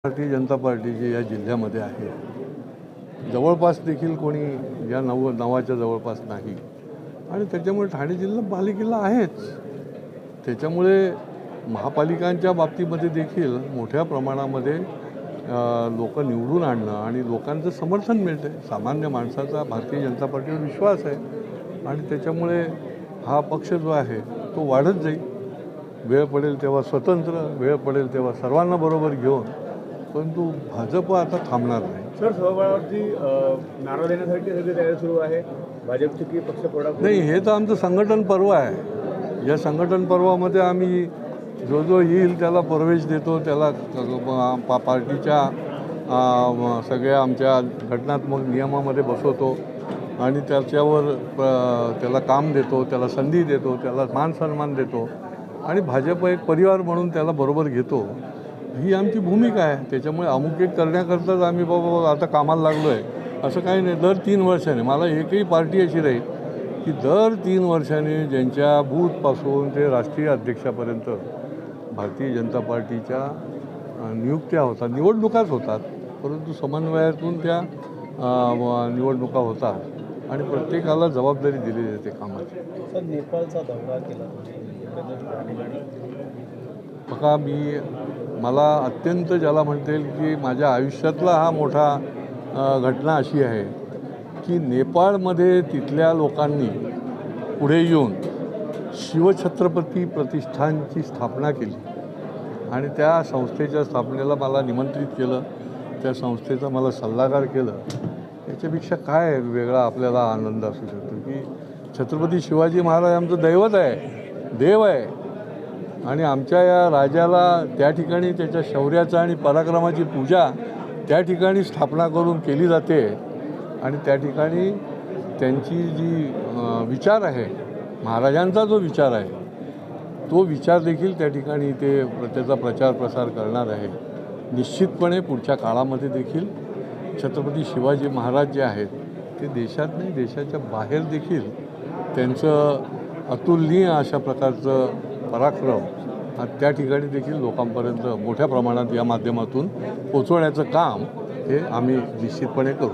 Bharatiya Janata party जी या जिल्ह्यामध्ये आहे, जवळपास देखील कोणी या नावाच्या जवळपास नाही आणि त्याच्यामुळे ठाणे जिल्हा पालिकेला आहेच. त्याच्यामुळे महापालिकांच्या बाबतीमध्ये देखील मोठ्या प्रमाणामध्ये लोक निवडून आणणं आणि लोकांचं समर्थन मिळतं. सामान्य माणसाचा भारतीय जनता पार्टीवर विश्वास आहे आणि त्याच्यामुळे हा पक्ष जो आहे तो वाढत जाईल. वेळ पडेल तेव्हा स्वतंत्र, वेळ पडेल तेव्हा सर्वांना बरोबर घेऊन, परंतु भाजप आता थांबणार नाही. सर, सहभागावरती नारा देण्यासाठी सगळी तयारी सुरू आहे. भाजपची की पक्ष फोडाफोडी? नाही, हे तर आमचं संघटन पर्व आहे. या संघटन पर्वामध्ये आम्ही जो जो येईल त्याला प्रवेश देतो, त्याला पार्टीच्या सगळ्या आमच्या घटनात्मक नियमामध्ये बसवतो आणि त्याच्यावर त्याला काम देतो, त्याला संधी देतो, त्याला मान सन्मान देतो आणि भाजप एक परिवार म्हणून त्याला बरोबर घेतो. ही आमची भूमिका आहे. त्याच्यामुळे अमुक एक करण्याकरताच आम्ही बाबा आता कामाला लागलो आहे असं काही नाही. दर 3 वर्षांनी मला एकही पार्टी अशी राहील की दर 3 वर्षांनी ज्यांच्या बूथपासून ते राष्ट्रीय अध्यक्षापर्यंत भारतीय जनता पार्टीच्या नियुक्त्या होतात, निवडणुकाच होतात, परंतु समन्वयातून त्या निवडणुका होतात आणि प्रत्येकाला जबाबदारी दिली जाते कामाची. सर, नेपाळचा दौरा केला बघा, मला अत्यंत ज्याला म्हणता येईल की माझ्या आयुष्यातला हा मोठा घटना अशी आहे की नेपाळमध्ये तिथल्या लोकांनी पुढे येऊन शिवछत्रपती प्रतिष्ठानची स्थापना केली आणि त्या संस्थेच्या स्थापनेला मला निमंत्रित केलं. त्या संस्थेचा मला सल्लागार केलं. याच्यापेक्षा काय वेगळा आपल्याला आनंद असू शकतो की छत्रपती शिवाजी महाराज आमचं दैवत आहे, देव आहे आणि आमच्या या राजाला त्या ठिकाणी त्याच्या शौर्याचा आणि पराक्रमाची पूजा त्या ठिकाणी स्थापना करून केली जाते आणि त्या ठिकाणी त्यांची जी विचार आहे, महाराजांचा जो विचार आहे तो विचार देखील त्या ठिकाणी ते त्याचा प्रचार प्रसार करणार आहे. निश्चितपणे पुढच्या काळामध्ये देखील छत्रपती शिवाजी महाराज जे आहेत ते देशात नाही, देशाच्या बाहेर देखील त्यांचं अतुलनीय अशा प्रकारचं पराक्रम त्या ठिकाणी देखील लोकांपर्यंत मोठ्या प्रमाणात या माध्यमातून पोचवण्याचं काम हे आम्ही निश्चितपणे करू.